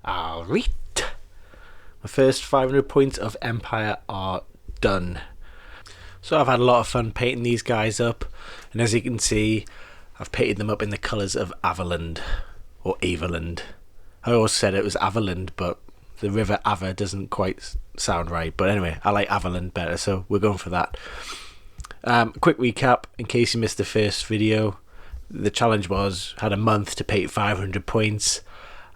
Alright. My first 500 points of Empire are done. So I've had a lot of fun painting these guys up, and as you can see, I've painted them up in the colours of Averland, or Averland. I always said it was Averland, but the river Aver doesn't quite sound right. But anyway, I like Averland better, so we're going for that. Quick recap, in case you missed the first video. The challenge was, had a month to paint 500 points.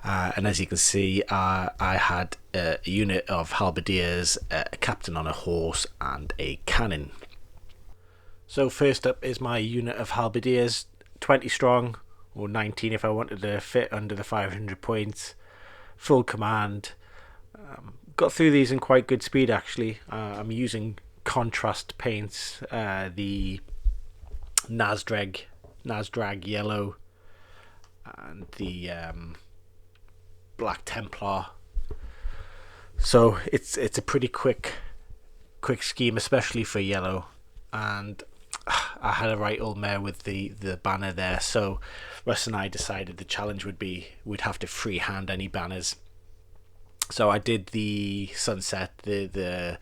And as you can see, I had a unit of halberdiers, a captain on a horse, and a cannon. So first up is my unit of halberdiers, 20 strong, or 19 if I wanted to fit under the 500 points. Full command. Got through these in quite good speed actually. I'm using contrast paints, the Nasdrag yellow, and the Black Templar. So it's a pretty quick scheme, especially for yellow. And I had a right old mare with the banner there, so Russ and I decided the challenge would be we'd have to freehand any banners. So I did the sunset, the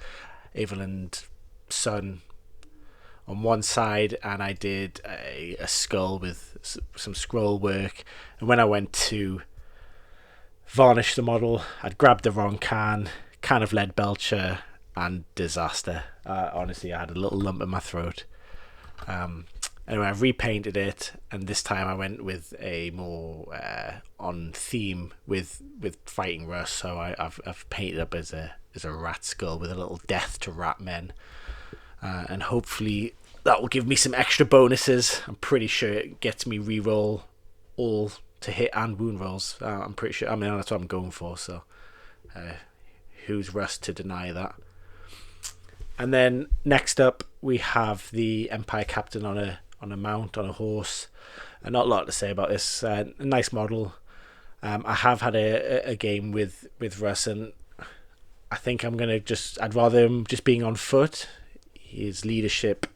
Averland sun on one side, and I did a skull with some scroll work. And when I went to varnish the model, I'd grabbed the wrong can of lead belcher, and disaster. Honestly, I had a little lump in my throat. Anyway, I repainted it, and this time I went with a more on theme with fighting Russ. So I've painted up as a rat skull with a little death to rat men, and hopefully that will give me some extra bonuses. I'm pretty sure it gets me reroll all to hit and wound rolls. I'm pretty sure. I mean, that's what I'm going for. So who's Russ to deny that? And then next up we have the Empire Captain on a mount, on a horse. And not a lot to say about this. A nice model. I have had a game with Russ, and I think I'm gonna I'd rather him just being on foot. His leadership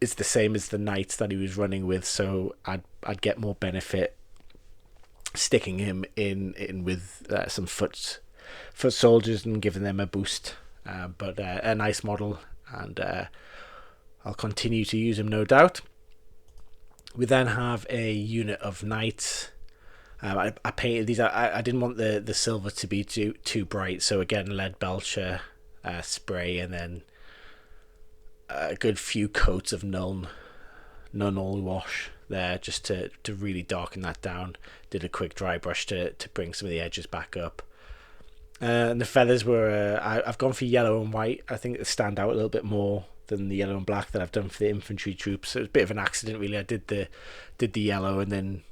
is the same as the knights that he was running with, so I'd get more benefit sticking him in with some foot soldiers and giving them a boost. But a nice model, and I'll continue to use him, no doubt. We then have a unit of knights. I painted these. I didn't want the silver to be too bright, so again, lead belcher spray, and then a good few coats of none all wash there, just to really darken that down. Did a quick dry brush to bring some of the edges back up. And the feathers were I've gone for yellow and white. I think they stand out a little bit more than the yellow and black that I've done for the infantry troops. So it was a bit of an accident really. I did the yellow, and then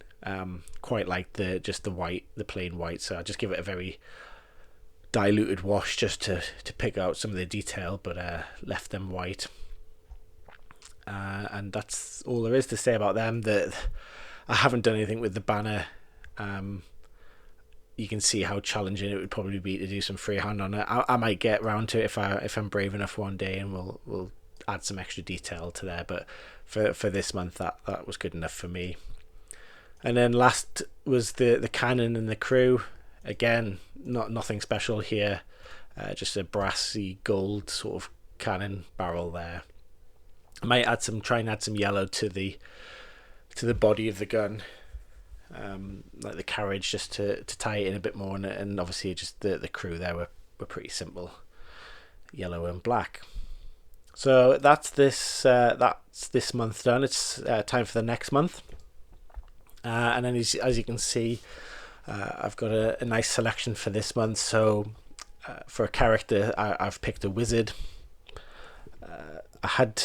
quite liked the white, the plain white. So I just give it a very diluted wash just to pick out some of the detail, but left them white. And that's all there is to say about them. That I haven't done anything with the banner. You can see how challenging it would probably be to do some freehand on it. I might get round to it if I'm brave enough one day, and we'll add some extra detail to there. But for this month, that was good enough for me. And then last was the cannon and the crew. Again, nothing special here. Just a brassy gold sort of cannon barrel there. I might try and add some yellow to the body of the gun. Like the carriage, just to tie it in a bit more, and obviously just the crew there were pretty simple, yellow and black. So that's this month done. It's time for the next month, and then as you can see, I've got a nice selection for this month. So for a character, I've picked a wizard. I had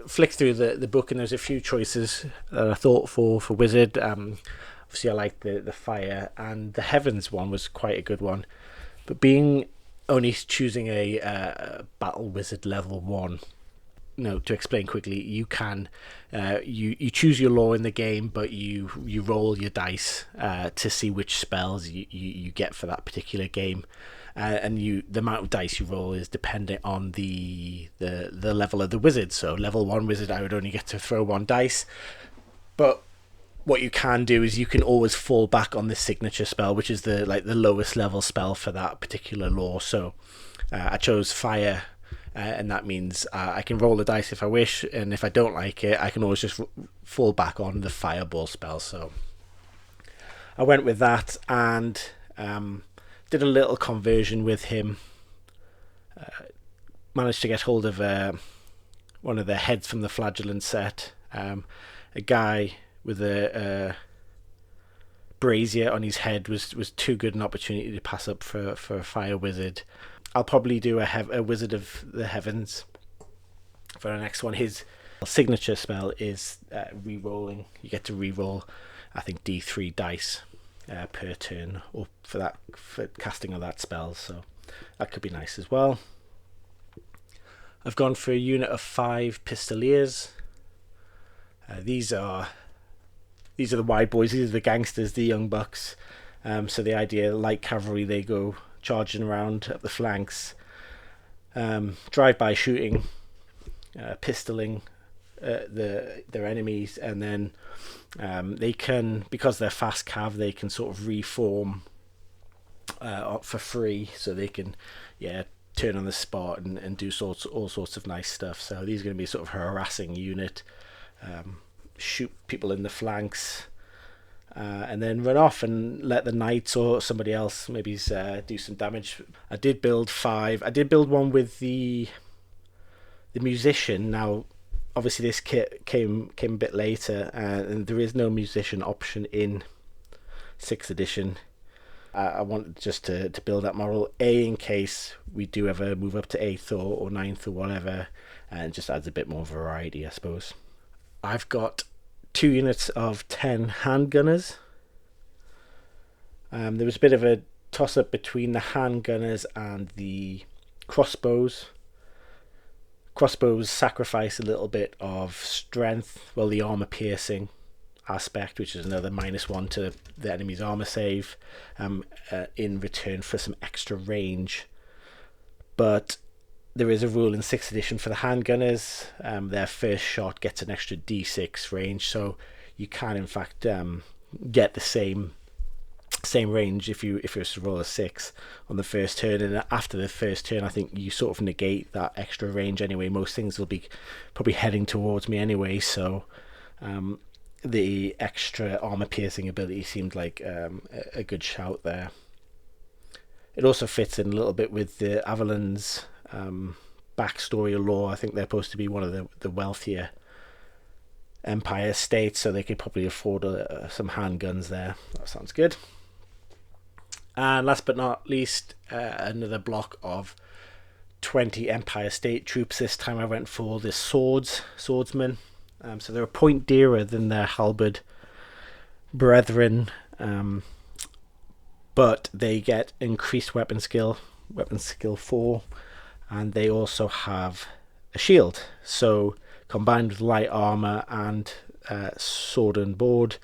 flicked through the book, and there's a few choices that I thought for wizard. Obviously I liked the fire, and the heavens one was quite a good one, but being only choosing a battle wizard level 1, to explain quickly, you can you choose your law in the game, but you roll your dice to see which spells you get for that particular game. And the amount of dice you roll is dependent on the level of the wizard. So level 1 wizard, I would only get to throw 1 dice, but what you can do is you can always fall back on the signature spell, which is the lowest level spell for that particular lore. So I chose fire, and that means I can roll the dice if I wish, and if I don't like it, I can always just fall back on the fireball spell. So I went with that, and did a little conversion with him. Managed to get hold of one of the heads from the Flagellant set, a guy with a brazier on his head was too good an opportunity to pass up for a fire wizard. I'll probably do a Wizard of the Heavens for the next one. His signature spell is re-rolling. You get to re-roll, I think, D3 dice per turn, or for casting of that spell. So that could be nice as well. I've gone for a unit of 5 Pistoliers. These are the wide boys. These are the gangsters, the young bucks. So the idea, light cavalry, they go charging around up the flanks, drive-by shooting, pistoling their enemies, and then they can, because they're fast cav, they can sort of reform for free, so they can turn on the spot and do all sorts of nice stuff. So these are going to be sort of a harassing unit, shoot people in the flanks, and then run off and let the knights or somebody else maybe do some damage. I did build 5. I did build one with the musician. Now obviously this kit came a bit later, and there is no musician option in 6th edition. I wanted just to build that model, in case we do ever move up to 8th or 9th or whatever, and just adds a bit more variety, I suppose. I've got 2 units of 10 handgunners. There was a bit of a toss-up between the handgunners and the crossbows. Crossbows sacrifice a little bit of strength, the armor piercing aspect, which is another -1 to the enemy's armor save, in return for some extra range. But there is a rule in 6th edition for the handgunners. Their first shot gets an extra D6 range, so you can in fact get the same range if you were to roll a 6 on the first turn, and after the first turn I think you sort of negate that extra range anyway. Most things will be probably heading towards me anyway, so the extra armor piercing ability seemed like a good shout there. It also fits in a little bit with the Averland's backstory or lore. I think they're supposed to be one of the wealthier Empire states, so they could probably afford some handguns there. That sounds good. And last but not least, another block of 20 Empire State troops. This time I went for the Swordsmen. So they're a point dearer than their halberd brethren, but they get increased weapon skill 4, and they also have a shield. So combined with light armor and sword and board,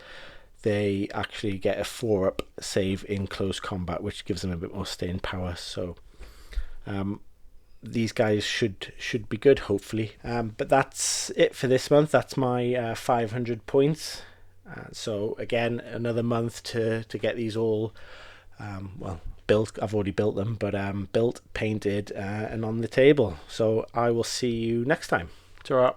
they actually get a 4-up save in close combat, which gives them a bit more staying power. So these guys should be good, hopefully. But that's it for this month. That's my 500 points. So again, another month to get these all built. I've already built them, but built, painted, and on the table. So I will see you next time. Ta-ra.